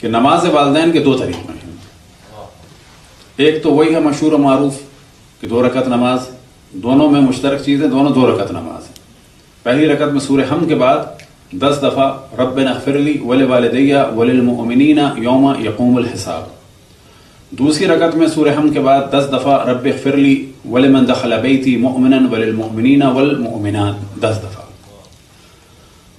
کہ نماز والدین کے 2 طریقے ہیں. ایک تو وہی ہے مشہور و معروف کہ 2 رکعت نماز، دونوں میں مشترک چیزیں، دونوں 2 رکعت نماز ہیں. پہلی رکعت میں سورہ حمد کے بعد 10 دفعہ ربنا اغفر لی ولوالدی وللمؤمنین یوم یقوم الحساب. دوسری رکعت میں سورہ حمد کے بعد 10 دفعہ رب اغفر لی ولمن دخل بیتی مؤمنا وللمؤمنین والمؤمنات 10 دفعہ.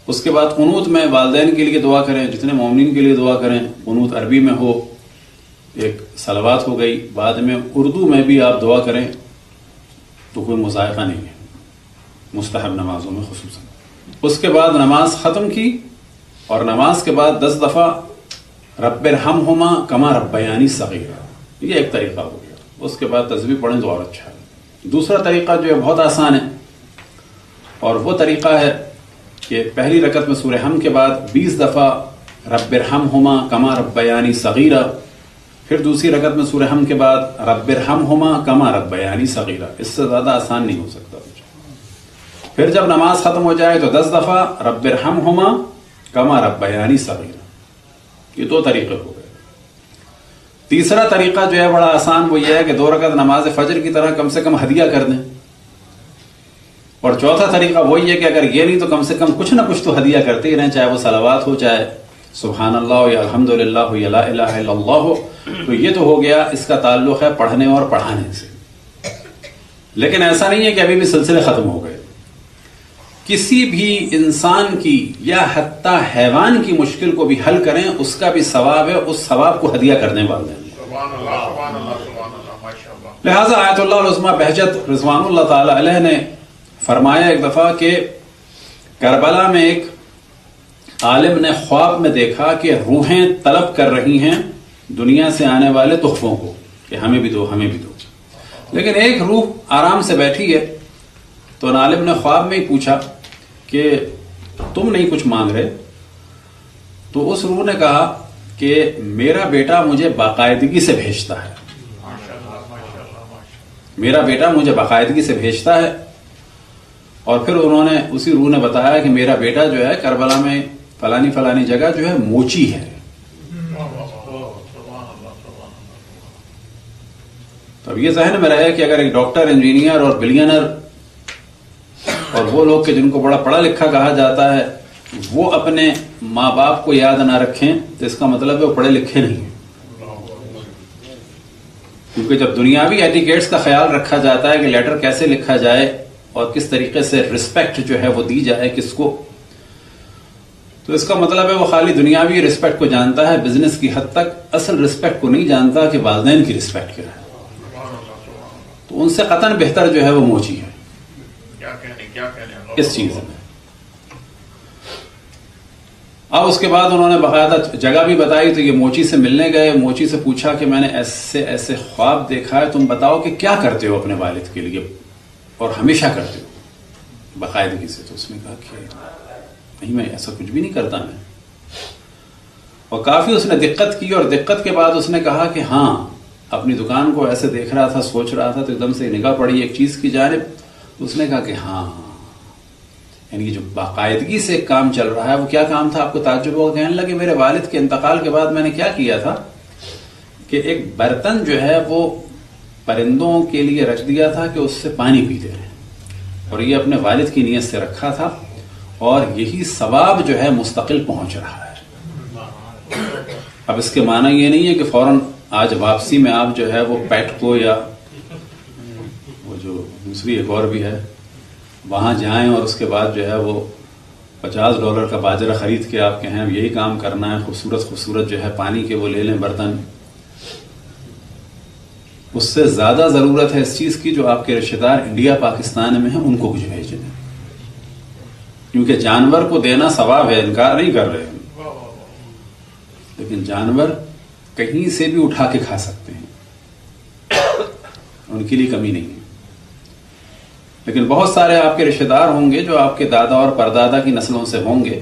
اس کے بعد قنوت میں والدین کے لیے دعا کریں، جتنے مومنین کے لیے دعا کریں. قنوت عربی میں ہو، ایک صلوات ہو گئی، بعد میں اردو میں بھی آپ دعا کریں تو کوئی مذائقہ نہیں ہے، مستحب نمازوں میں خصوصاً. اس کے بعد نماز ختم کی اور نماز کے بعد 10 دفعہ رب ارحمہما کما ربیانی صغیرا، یہ ایک طریقہ ہو گیا. اس کے بعد تسبیح پڑھیں تو اور اچھا ہے. دوسرا طریقہ جو ہے بہت آسان ہے، اور وہ طریقہ ہے کہ پہلی رکعت میں سورہ حمد کے بعد 20 دفعہ رب ارحمہما کما ربیانی صغیرا، پھر دوسری رکعت میں سورہ حمد کے بعد رب ارحمہما کما ربیانی صغیرا. اس سے زیادہ آسان نہیں ہو سکتا. پھر جب نماز ختم ہو جائے تو 10 دفعہ رب ارحمہما کما ربیانی صغیرا. یہ 2 طریقے ہو گئے. تیسرا طریقہ جو ہے بڑا آسان، وہ یہ ہے کہ 2 رکعت نماز فجر کی طرح کم سے کم ہدیہ کر دیں. اور چوتھا طریقہ وہی ہے کہ اگر یہ نہیں تو کم سے کم کچھ نہ کچھ تو ہدیہ کرتے ہی رہیں، چاہے وہ صلوات ہو، چاہے سبحان اللہ ہو، یا الحمدللہ ہو، یا لا الہ الا اللہ ہو. تو یہ تو ہو گیا، اس کا تعلق ہے پڑھنے اور پڑھانے سے. لیکن ایسا نہیں ہے کہ ابھی بھی سلسلے ختم ہو گئے. کسی بھی انسان کی یا حتی حیوان کی مشکل کو بھی حل کریں، اس کا بھی ثواب ہے، اس ثواب کو ہدیہ کرنے والے ہیں. لہذا آیت اللہ العظمیٰ بہجت رضوان اللہ تعالی علیہ نے فرمایا ایک دفعہ کہ کربلا میں ایک عالم نے خواب میں دیکھا کہ روحیں طلب کر رہی ہیں دنیا سے آنے والے تحفوں کو کہ ہمیں بھی دو، ہمیں بھی دو. لیکن ایک روح آرام سے بیٹھی ہے. تو عالم نے خواب میں ہی پوچھا کہ تم نہیں کچھ مانگ رہے؟ تو اس روح نے کہا کہ میرا بیٹا مجھے باقاعدگی سے بھیجتا ہے، میرا بیٹا مجھے باقاعدگی سے بھیجتا ہے. اور پھر انہوں نے، اسی روح نے بتایا کہ میرا بیٹا جو ہے کربلا میں فلانی فلانی جگہ جو ہے موچی ہے. تو اب یہ ذہن میں رہے کہ اگر ایک ڈاکٹر، انجینئر اور بلینئر اور وہ لوگ کہ جن کو بڑا پڑھا لکھا کہا جاتا ہے، وہ اپنے ماں باپ کو یاد نہ رکھیں تو اس کا مطلب ہے وہ پڑھے لکھے نہیں ہیں. کیونکہ جب دنیاوی ایٹیکیٹس کا خیال رکھا جاتا ہے کہ لیٹر کیسے لکھا جائے اور کس طریقے سے رسپیکٹ جو ہے وہ دی جائے کس کو، تو اس کا مطلب ہے وہ خالی دنیاوی رسپیکٹ کو جانتا ہے، بزنس کی حد تک اصل رسپیکٹ کو نہیں جانتا کہ والدین کی رسپیکٹ کیا ہے. تو ان سے قطعاً بہتر جو ہے وہ موچی ہے اس چیز میں. اب اس کے بعد انہوں نے باقاعدہ جگہ بھی بتائی. تو یہ موچی سے ملنے گئے. موچی سے پوچھا کہ میں نے ایسے ایسے خواب دیکھا ہے، تم بتاؤ کہ کیا کرتے ہو اپنے والد کے لیے اور ہمیشہ کرتے ہو باقاعدگی سے. تو اس نے کہا کہ نہیں، میں ایسا کچھ بھی نہیں کرتا میں. اور کافی اس نے دقت کی، اور دقت کے بعد اس نے کہا کہ ہاں، اپنی دکان کو ایسے دیکھ رہا تھا، سوچ رہا تھا، تو ایک دم سے نگاہ پڑی ایک چیز کی جانب. تو اس نے کہا کہ ہاں، یعنی جو باقاعدگی سے کام چل رہا ہے وہ کیا کام تھا؟ آپ کو تعجب ہوگا. کہنے لگے میرے والد کے انتقال کے بعد میں نے کیا کیا تھا کہ ایک برتن جو ہے وہ پرندوں کے لیے رکھ دیا تھا کہ اس سے پانی پیتے رہے، اور یہ اپنے والد کی نیت سے رکھا تھا، اور یہی ثواب جو ہے مستقل پہنچ رہا ہے. اب اس کے معنی یہ نہیں ہے کہ فوراً آج واپسی میں آپ جو ہے وہ پیٹ کو یا وہ جو دوسری ایک اور بھی ہے وہاں جائیں اور اس کے بعد جو ہے وہ $50 کا باجرہ خرید کے آپ کہیں یہی کام کرنا ہے، خوبصورت خوبصورت جو ہے پانی کے وہ لے لیں برتن. اس سے زیادہ ضرورت ہے اس چیز کی جو آپ کے رشتہ دار انڈیا پاکستان میں ہیں ان کو کچھ بھیج دیں، کیونکہ جانور کو دینا ثواب ہے، انکار نہیں کر رہے ہیں، لیکن جانور کہیں سے بھی اٹھا کے کھا سکتے ہیں، ان کے لیے کمی نہیں ہے. لیکن بہت سارے آپ کے رشتہ دار ہوں گے جو آپ کے دادا اور پردادا کی نسلوں سے ہوں گے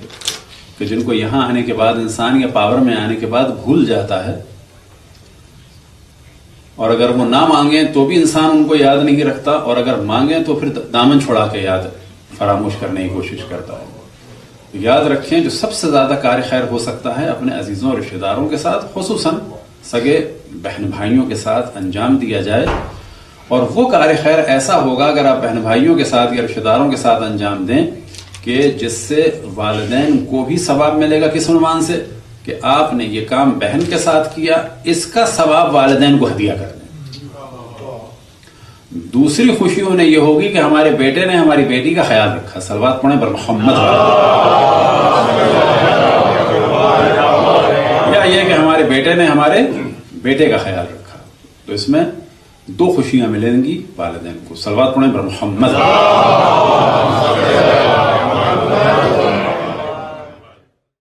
کہ جن کو یہاں آنے کے بعد انسان یا پاور میں آنے کے بعد بھول جاتا ہے، اور اگر وہ نہ مانگیں تو بھی انسان ان کو یاد نہیں رکھتا، اور اگر مانگیں تو پھر دامن چھڑا کے یاد فراموش کرنے کی کوشش کرتا ہے. یاد رکھیں جو سب سے زیادہ کار خیر ہو سکتا ہے اپنے عزیزوں اور رشتہ داروں کے ساتھ، خصوصاً سگے بہن بھائیوں کے ساتھ انجام دیا جائے. اور وہ کار خیر ایسا ہوگا اگر آپ بہن بھائیوں کے ساتھ یا رشتہ داروں کے ساتھ انجام دیں کہ جس سے والدین کو بھی ثواب ملے گا. کس عنوان سے؟ کہ آپ نے یہ کام بہن کے ساتھ کیا، اس کا ثواب والدین کو ہدیہ کر دیں. دوسری خوشی انہیں یہ ہوگی کہ ہمارے بیٹے نے ہماری بیٹی کا خیال رکھا. صلوات پڑھیں بر محمد. یا یہ کہ ہمارے بیٹے نے ہمارے بیٹے کا خیال رکھا. تو اس میں دو خوشیاں ملیں گی والدین کو. صلوات پڑھیں بر محمد.